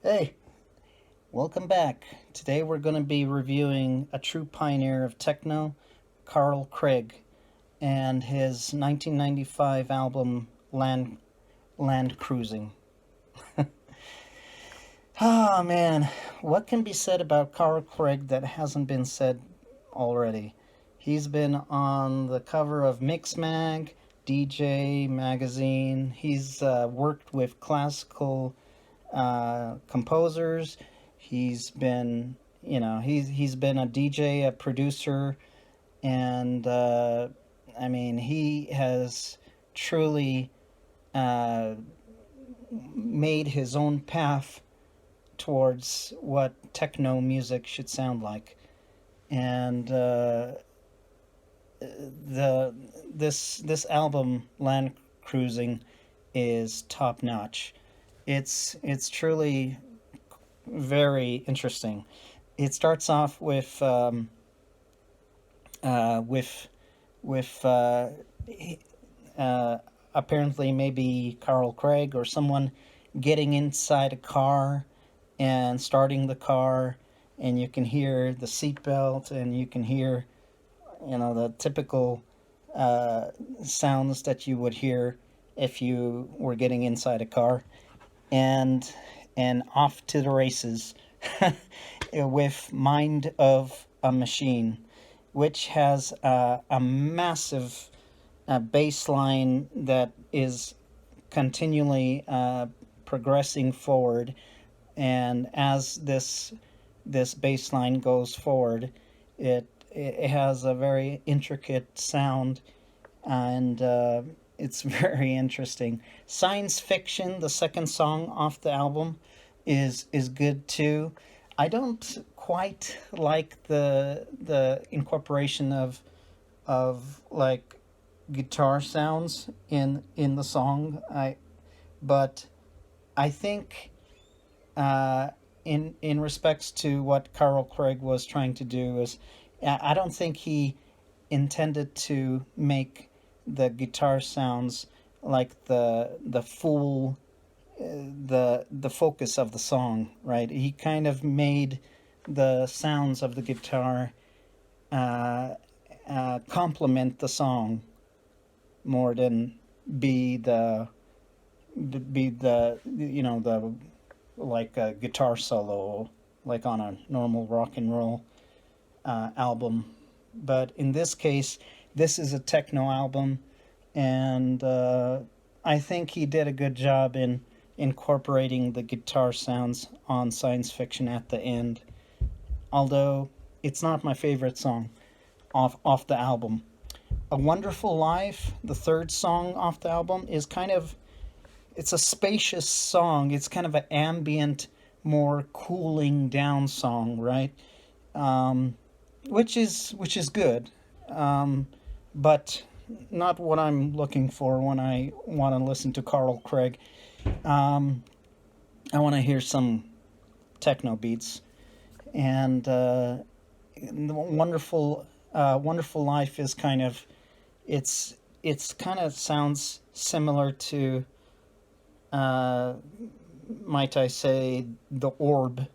Hey, welcome back. Today we're going to be reviewing a true pioneer of techno, Carl Craig, and his 1995 album Landcruising. Ah, man, what can be said about Carl Craig that hasn't been said already? He's been on the cover of Mixmag, DJ Magazine. He's worked with classical composers. He's been, he's been a DJ, a producer, and I mean, he has truly uh, made his own path towards what techno music should sound like. And the this album, Land Cruising, is top notch. It's truly very interesting. It starts off with with uh, apparently maybe Carl Craig or someone getting inside a car and starting the car, and you can hear the seatbelt, and you can hear the typical uh, sounds that you would hear if you were getting inside a car, and off to the races with Mind of a Machine, which has a massive bass line that is continually progressing forward, and as this bass line goes forward, it has a very intricate sound, and it's very interesting. Science Fiction, the second song off the album, is good too. I don't quite like the incorporation of like guitar sounds in the song. But I think in respects to what Carl Craig was trying to do is, I don't think he intended to make the guitar sounds like the full the focus of the song, right? He kind of made the sounds of the guitar uh, complement the song more than be the the like a guitar solo like on a normal rock and roll album. But in this case, this is a techno album, and I think he did a good job in incorporating the guitar sounds on Science Fiction at the end. Although it's not my favorite song off the album. A Wonderful Life, the third song off the album, is kind of, it's a spacious song. It's kind of an ambient, more cooling down song, right? Um, which is good, but not what I'm looking for when I want to listen to Carl Craig. Um, I want to hear some techno beats, and the Wonderful Life is kind of, it's kind of sounds similar to, uh, might I say, the Orb,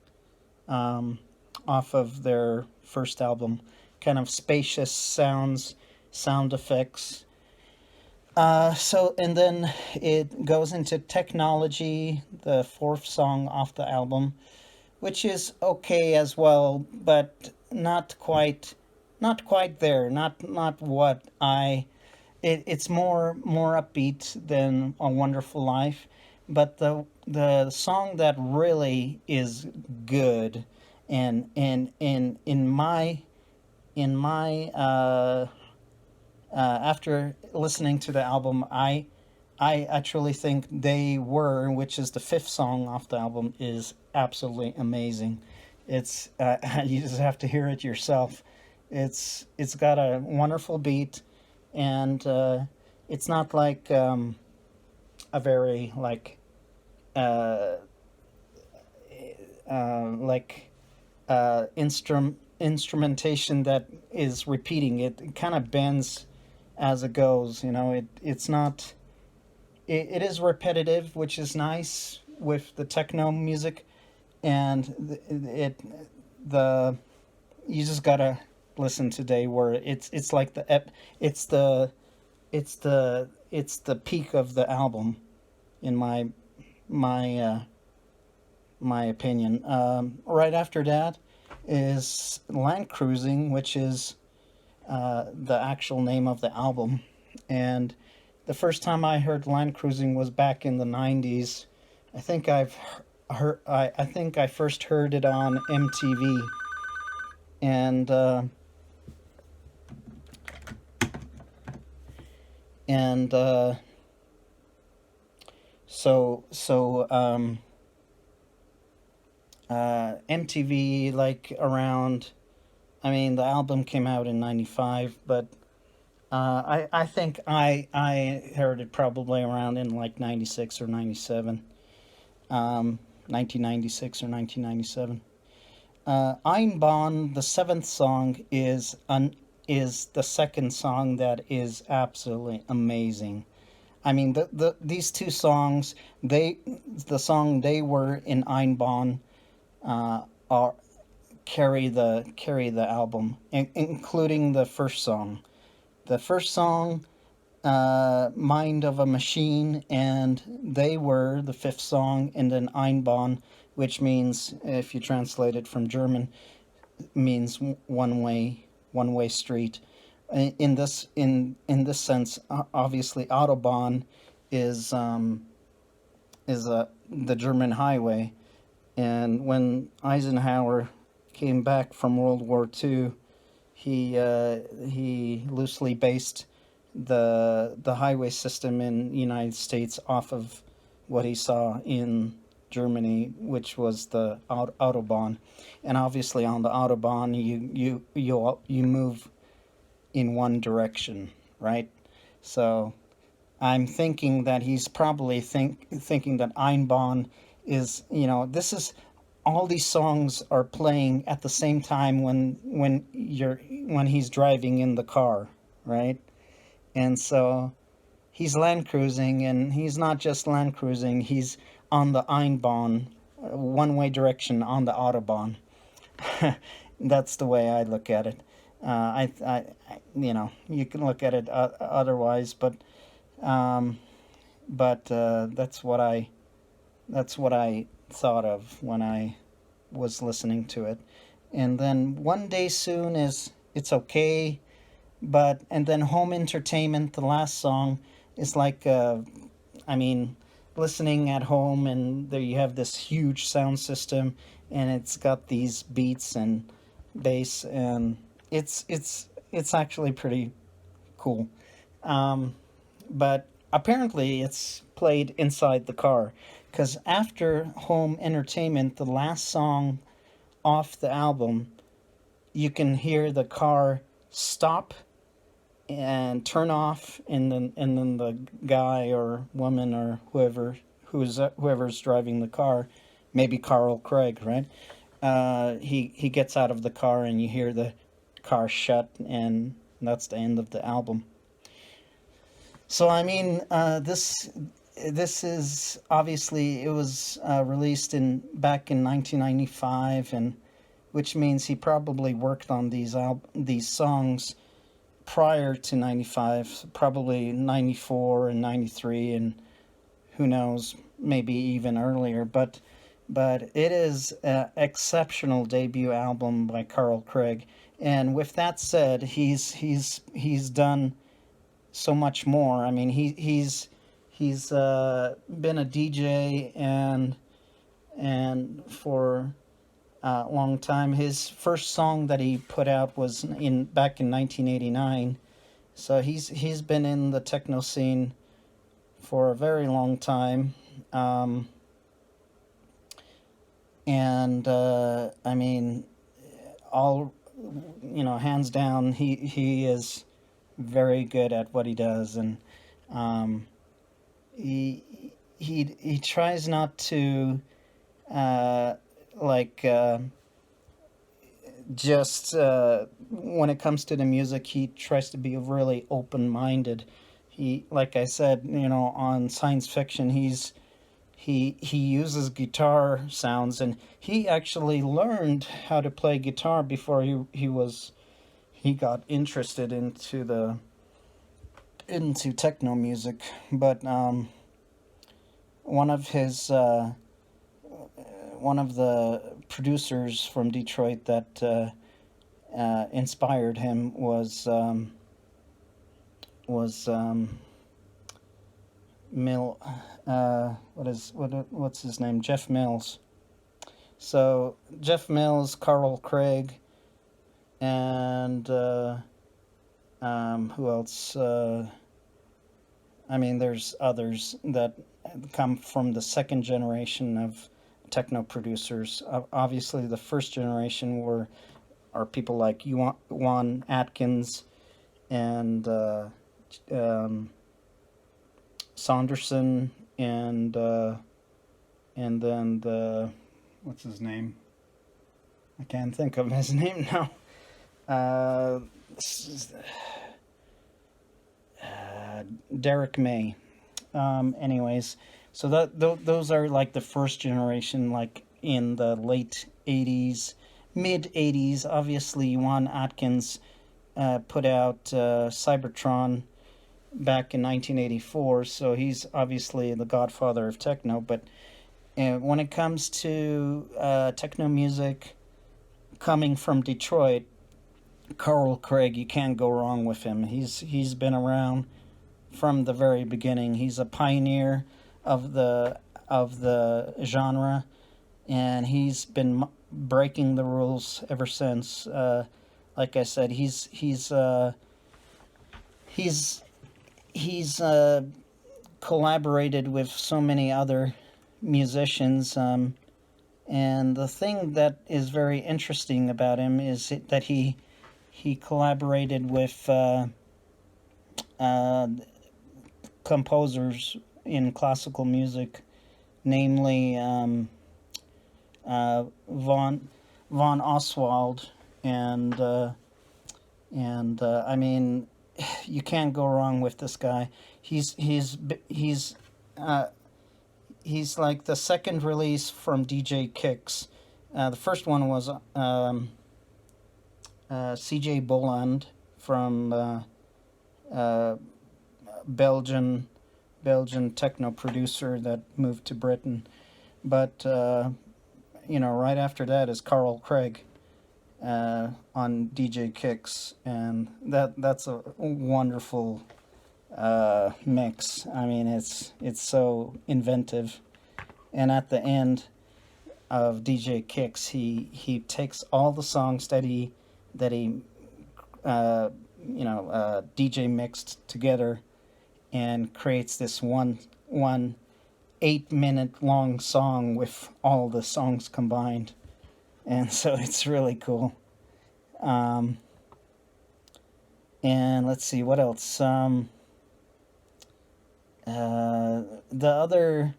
um, off of their first album. Kind of spacious sounds, sound effects. And then it goes into Technology, the fourth song off the album, which is okay as well, but not quite there. Not what I. It's more upbeat than A Wonderful Life, but the song that really is good, and in my after listening to the album, I actually think They Were, which is the fifth song off the album, is absolutely amazing. It's you just have to hear it yourself. It's got a wonderful beat, and it's not like a very uh, like instrumentation that is repeating. It kind of bends as it goes. It's not. It is repetitive, which is nice with the techno music, and the you just gotta listen today where it's like it's the it's the peak of the album in my my opinion. Right after that is Landcruising, which is the actual name of the album. And the first time I heard Landcruising was back in the '90s. I think I've heard. I think I first heard it on MTV, and and MTV like around. I mean, the album came out in '95, but I think I heard it probably around in like '96 or '97, 1996 or 1997. Einbahn, the seventh song, is the second song that is absolutely amazing. I mean, these two songs, the song they were in Einbahn, are carry the album, including the first song. The first song, Mind of a Machine, and They Were, the fifth song, and then Einbahn, which means, if you translate it from German, means one way street. In this sense, obviously, Autobahn is the German highway, and when Eisenhower came back from World War II, he loosely based the highway system in the United States off of what he saw in Germany, which was the autobahn, and obviously on the autobahn you move in one direction, right? So I'm thinking that he's probably thinking that Einbahn is, this is all these songs are playing at the same time when he's driving in the car, right? And so he's land cruising, and he's not just land cruising, he's on the Einbahn, one way direction on the Autobahn. That's the way I look at it. You can look at it otherwise, um, but that's what I thought of when I was listening to it. And then One Day Soon is it's okay, but and then Home Entertainment, the last song, is like I mean, listening at home, and there you have this huge sound system, and it's got these beats and bass, and it's actually pretty cool. Um, but apparently it's played inside the car, because after Home Entertainment, the last song off the album, you can hear the car stop and turn off, and then the guy or woman or whoever's driving the car, maybe Carl Craig, right? He gets out of the car, and you hear the car shut, and that's the end of the album. So I mean, this is obviously it was released in back in 1995, and which means he probably worked on these songs prior to '95, probably '94 and '93, and who knows, maybe even earlier. But it is an exceptional debut album by Carl Craig. And with that said, he's done so much more. I mean, he's been a DJ and for a long time. His first song that he put out was in back in 1989. So he's been in the techno scene for a very long time. And I mean, all hands down, he is very good at what he does, and um, he he tries not to uh, like just when it comes to the music, he tries to be really open minded. He, like I said, on science fiction, he uses guitar sounds, and he actually learned how to play guitar before he got interested into techno music. But one of his one of the producers from Detroit that inspired him was Mill. What's his name? Jeff Mills. So Jeff Mills, Carl Craig, and who else? I mean, there's others that come from the second generation of techno producers. Obviously, the first generation are people like Juan Atkins and Saunderson and then what's his name? I can't think of his name now. Uh, Derek May. Anyways, so those are like the first generation, like in the late '80s, mid '80s. Obviously, Juan Atkins put out Cybertron back in 1984, so he's obviously the godfather of techno. But when it comes to techno music coming from Detroit, Carl Craig, you can't go wrong with him. He's been around from the very beginning. He's a pioneer of the genre, and he's been breaking the rules ever since. Like I said, he's collaborated with so many other musicians. And the thing that is very interesting about him is that he collaborated with composers in classical music, namely von Oswald, and I mean, you can't go wrong with this guy. He's like the second release from DJ Kicks. The first one was CJ Boland from Belgian techno producer that moved to Britain. But right after that is Carl Craig on DJ Kicks, and that's a wonderful mix. I mean, it's so inventive, and at the end of DJ Kicks, he takes all the songs that he DJ mixed together and creates this one 8-minute long song with all the songs combined, and so it's really cool. And let's see what else. The other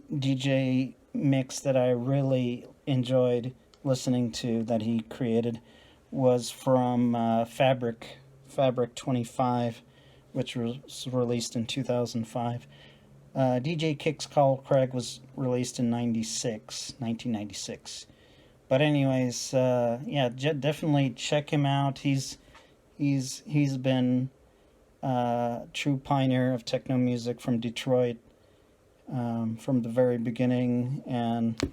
DJ mix that I really enjoyed listening to that he created was from Fabric 25, which was released in 2005. DJ Kicks Carl Craig was released in 1996. But anyways, definitely check him out. He's been a true pioneer of techno music from Detroit from the very beginning, and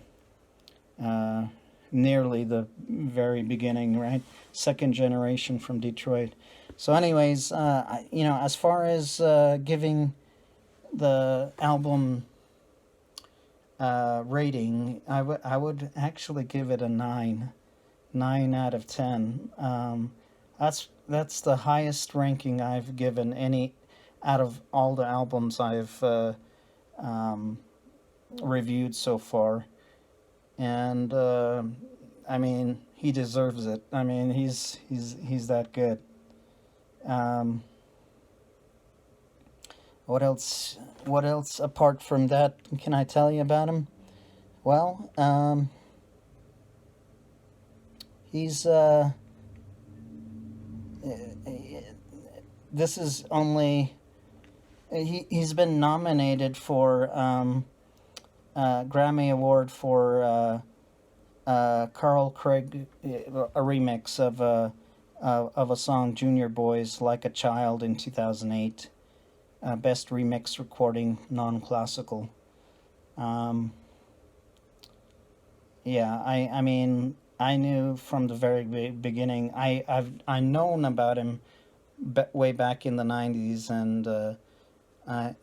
nearly the very beginning, right? Second generation from Detroit. So anyways, as far as giving the album rating, I would actually give it a 9 out of 10. That's the highest ranking I've given any out of all the albums I've reviewed so far, and I mean, he deserves it. I mean, he's that good. What else apart from that can I tell you about him? Well, He's this is only he's been nominated for Grammy Award for Carl Craig, a remix of a song Junior Boys Like a Child in 2008. Best remix recording, non-classical. Um, yeah, I mean, I knew from the very beginning. I known about him way back in the '90s, I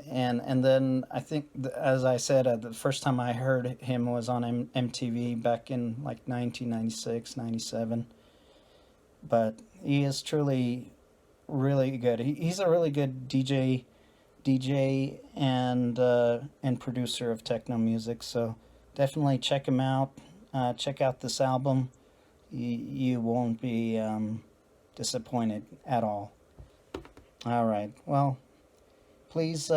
and then I think, as I said, the first time I heard him was on MTV back in like 1996, 97. But he is truly really good. He's a really good DJ and producer of techno music. So definitely check him out. Check out this album. You won't be disappointed at all. All right. Well, please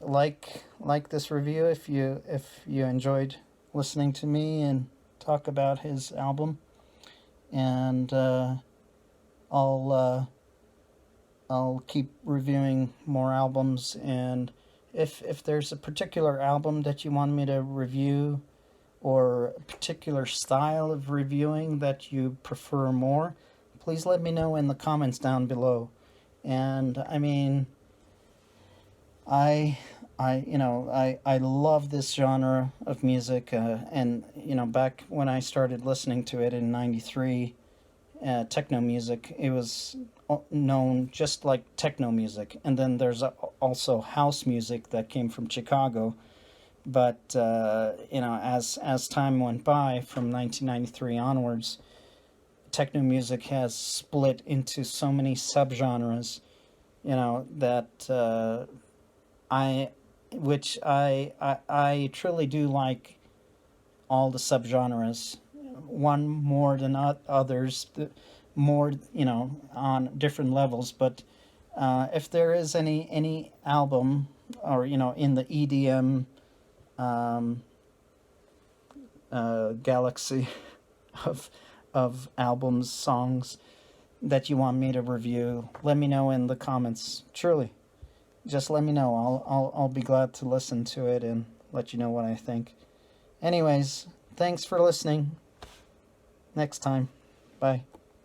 like this review if you enjoyed listening to me and talk about his album, and I'll I'll keep reviewing more albums, and if there's a particular album that you want me to review or a particular style of reviewing that you prefer more, please let me know in the comments down below. And I mean, I I love this genre of music, and back when I started listening to it in '93, techno music, it was known just like techno music, and then there's also house music that came from Chicago. But as time went by from 1993 onwards, techno music has split into so many subgenres, that I, which I truly do like all the subgenres, one more than others, more on different levels. But if there is any album, or in the EDM galaxy of albums, songs that you want me to review, let me know in the comments. Truly, just let me know. I'll be glad to listen to it and let you know what I think. Anyways, thanks for listening. Next time. Bye.